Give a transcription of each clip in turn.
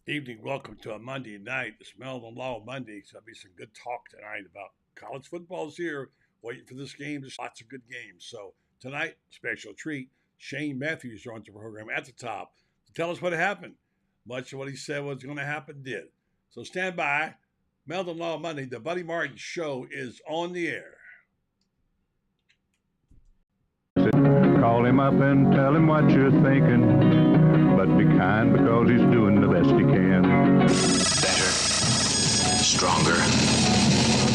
Evening, welcome to a Monday night. It's Meldon Law Monday. So there'll be some good talk tonight about college football's here. Waiting for this game. There's lots of good games. So tonight, special treat. Shane Matthews joins the program at the top to tell us what happened. Much of what he said was going to happen did. So stand by. Meldon Law Monday, the Buddy Martin Show is on the air. Call him up and tell him what you're thinking, but be kind because he's doing the best he can. Better, stronger,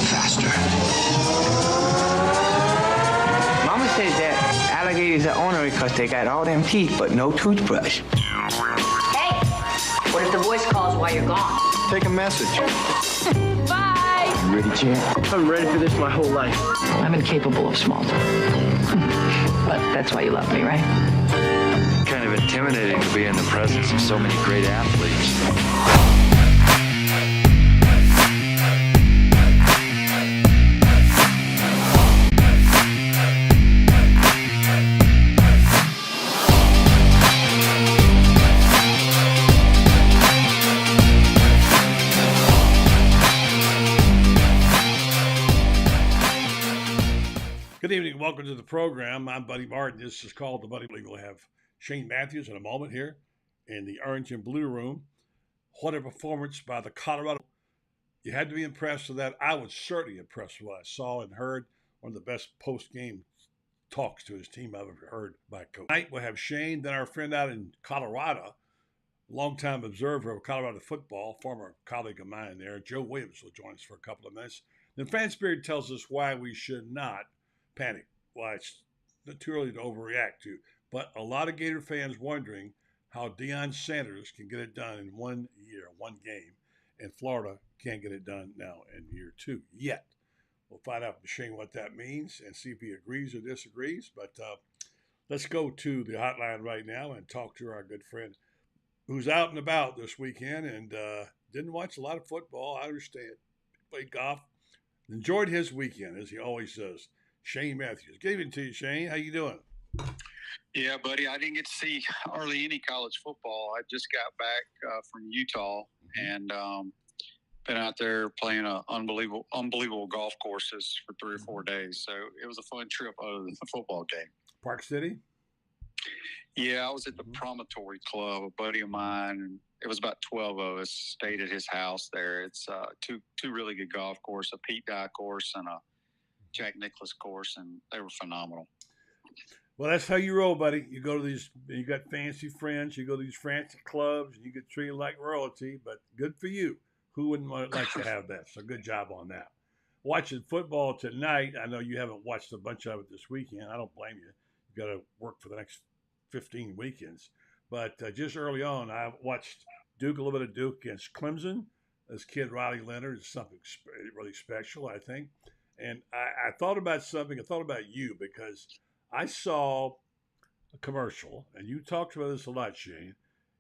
faster. Mama says that alligators are ornery because they got all them teeth but no toothbrush. Hey, what if the voice calls while you're gone? Take a message. Bye. You ready, champ? I'm ready for this my whole life. I'm incapable of small talk. But that's why you love me, right? Kind of intimidating to be in the presence of so many great athletes. Good evening. Welcome to the program. I'm Buddy Martin. This is called The Buddy. We'll have Shane Matthews in a moment here in the orange and blue room. What a performance by the Colorado. You had to be impressed with that. I was certainly impressed with what I saw and heard. One of the best post-game talks to his team I've ever heard by a coach. Tonight we'll have Shane, then our friend out in Colorado, longtime observer of Colorado football, former colleague of mine there, Joe Williams, will join us for a couple of minutes. Then Franz Beard tells us why we should not panic, why it's too early to overreact to. But a lot of Gator fans wondering how Deion Sanders can get it done in 1 year, one game, and Florida can't get it done now in year two yet. We'll find out from Shane what that means and see if he agrees or disagrees. But let's go to the hotline right now and talk to our good friend who's out and about this weekend and didn't watch a lot of football. I understand. Played golf. Enjoyed his weekend, as he always does. Shane Matthews. Good evening to you, Shane. How you doing? Yeah, buddy. I didn't get to see hardly any college football. I just got back from Utah and been out there playing unbelievable golf courses for 3 or 4 days. So it was a fun trip other than the football game. Park City? Yeah, I was at the Promontory Club, a buddy of mine, and it was about 12 of us stayed at his house there. It's two really good golf courses, a Pete Dye course and a Jack Nicklaus course, and they were phenomenal. Well, that's how you roll, buddy. You go to these, you got fancy friends, you go to these fancy clubs, and you get treated like royalty, but good for you. Who wouldn't like to have that? So good job on that. Watching football tonight, I know you haven't watched a bunch of it this weekend. I don't blame you. You got to work for the next 15 weekends. But just early on, I watched Duke, a little bit of Duke against Clemson. This kid, Riley Leonard, is something really special, I think. And I thought about something. I thought about you because I saw a commercial, and you talked about this a lot, Shane.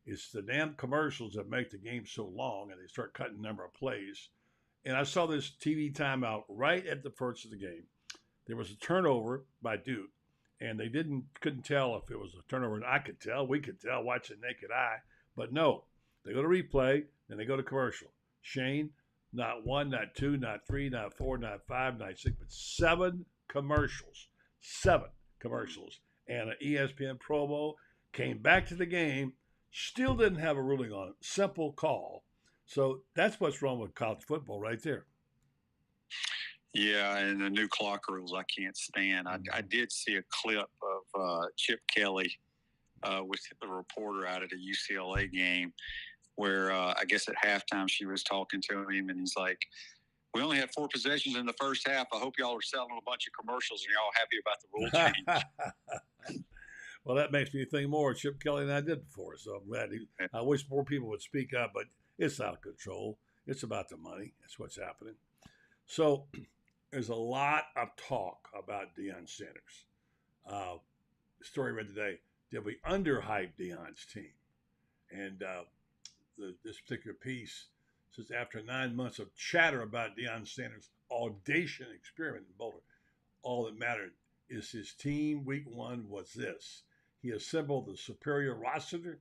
It's the damn commercials that make the game so long, and they start cutting the number of plays. And I saw this TV timeout right at the first of the game. There was a turnover by Duke, and they couldn't tell if it was a turnover. And I could tell, we could tell, watching naked eye. But no, they go to replay, then they go to commercial. Shane, not one, not two, not three, not four, not five, not six, but 7 commercials. 7 commercials. And an ESPN promo came back to the game, still didn't have a ruling on it. Simple call. So that's what's wrong with college football right there. Yeah, and the new clock rules I can't stand. I did see a clip of Chip Kelly with the reporter out at a UCLA game where I guess at halftime she was talking to him, and he's like, we only had 4 possessions in the first half. I hope y'all are selling a bunch of commercials and y'all happy about the rule change. Well, that makes me think more. Chip Kelly and I did before, so I'm glad. I wish more people would speak up, but it's out of control. It's about the money. That's what's happening. So there's a lot of talk about Deion Sanders. Story read today, did we underhype Deion's team? And this particular piece says, after 9 months of chatter about Deion Sanders' audacious experiment in Boulder, all that mattered is his team week 1 was this. He assembled the superior roster,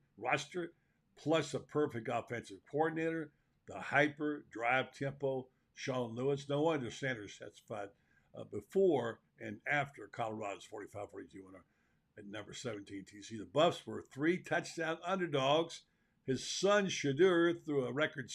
plus a perfect offensive coordinator, the hyper drive tempo, Sean Lewis. No wonder Sanders testified before and after Colorado's 45-42 winner at number 17 TCU. The Buffs were 3 touchdown underdogs. His son Shadur threw a record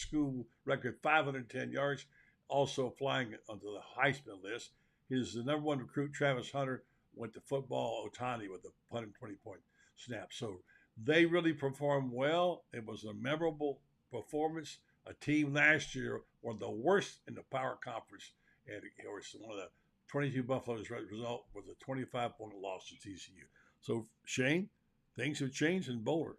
510 yards, also flying onto the Heisman list. The number 1 recruit, Travis Hunter, went to football Otani with a 120-point snap. So they really performed well. It was a memorable performance. A team last year, one of the worst in the Power Conference, and it was one of the 22 Buffaloes result was a 25-point loss to TCU. So, Shane, things have changed in Boulder.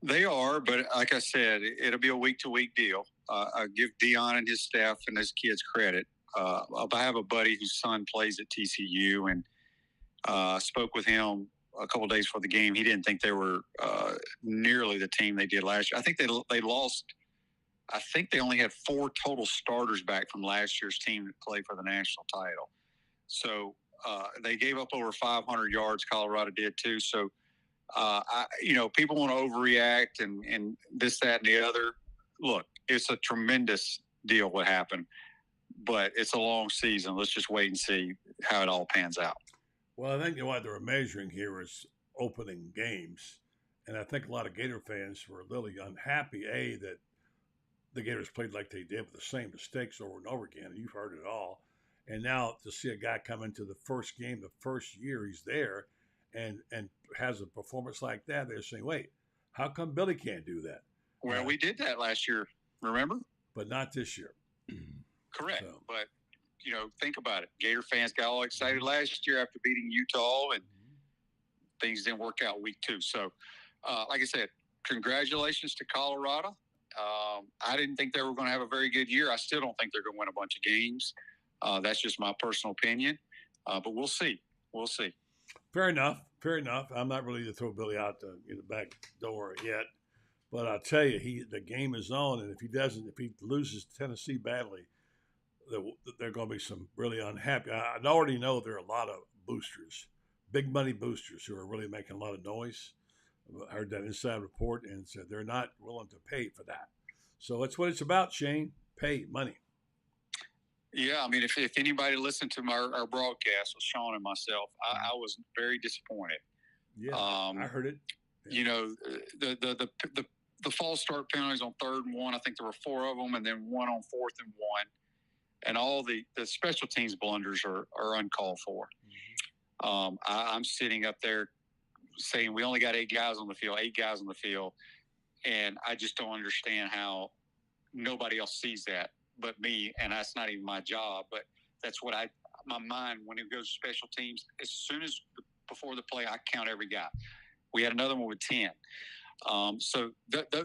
They are, but like I said, it'll be a week-to-week deal. I give Deion and his staff and his kids credit. I have a buddy whose son plays at TCU, and spoke with him a couple of days before the game. He didn't think they were nearly the team they did last year. I think they lost. I think they only had 4 total starters back from last year's team that played for the national title. So they gave up over 500 yards. Colorado did too. So, people want to overreact and this, that, and the other. Look, it's a tremendous deal what happened, but it's a long season. Let's just wait and see how it all pans out. Well, I think what they were measuring here is opening games. And I think a lot of Gator fans were really unhappy, that the Gators played like they did with the same mistakes over and over again. And you've heard it all. And now to see a guy come into the first game, the first year he's there, and has a performance like that, they're saying, wait, how come Billy can't do that? Well, we did that last year, remember? But not this year. Correct. So. But, think about it. Gator fans got all excited last year after beating Utah, and things didn't work out week 2. So, like I said, congratulations to Colorado. I didn't think they were going to have a very good year. I still don't think they're going to win a bunch of games. That's just my personal opinion. But we'll see. We'll see. Fair enough. I'm not ready to throw Billy out the back door yet. But I'll tell you, the game is on, and if he loses Tennessee badly, there are going to be some really unhappy. I already know there are a lot of boosters, big money boosters, who are really making a lot of noise. I heard that inside report, and said they're not willing to pay for that. So that's what it's about, Shane. Pay money. Yeah, I mean, if anybody listened to our broadcast with Sean and myself, I was very disappointed. Yeah, I heard it. Yeah. The false start penalties on 3rd and 1, I think there were 4 of them, and then 1 on 4th and 1. And all the special teams blunders are uncalled for. Mm-hmm. I'm sitting up there saying we only got 8 guys on the field, and I just don't understand how nobody else sees that but me, and that's not even my job. But that's what my mind, when it goes to special teams, as soon as before the play, I count every guy. We had another one with 10. So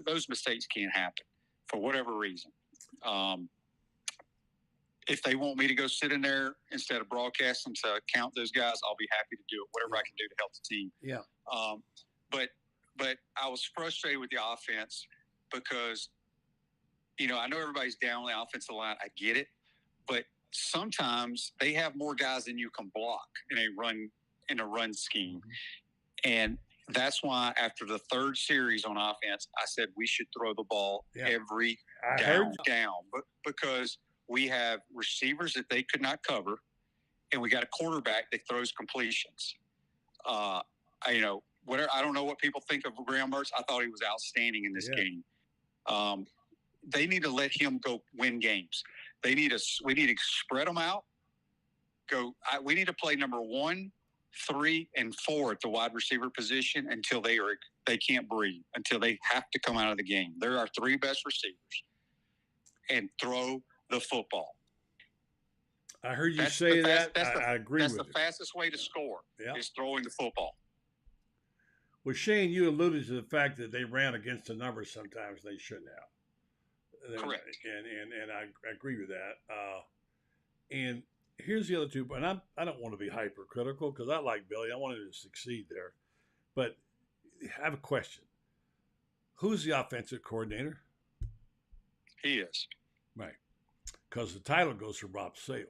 those mistakes can't happen for whatever reason. If they want me to go sit in there instead of broadcasting to count those guys, I'll be happy to do it, whatever I can do to help the team. Yeah. But I was frustrated with the offense because, I know everybody's down on the offensive line. I get it. But sometimes they have more guys than you can block in a run scheme. Mm-hmm. And that's why after the 3rd series on offense, I said we should throw the ball every down. But because we have receivers that they could not cover, and we got a quarterback that throws completions. Whatever. I don't know what people think of Graham Mertz. I thought he was outstanding in this game. They need to let him go win games. We need to spread them out. We need to play number 1, 3, and 4 at the wide receiver position until they can't breathe, until they have to come out of the game. They're our 3 best receivers, and throw the football. I heard you say that. I agree with you. That's the fastest way to score is throwing the football. Well, Shane, you alluded to the fact that they ran against the numbers sometimes they shouldn't have. Correct. And I agree with that. And here's the other 2, and I don't want to be hypercritical because I like Billy. I want him to succeed there. But I have a question. Who's the offensive coordinator? He is. Right. Because the title goes to Rob Sale.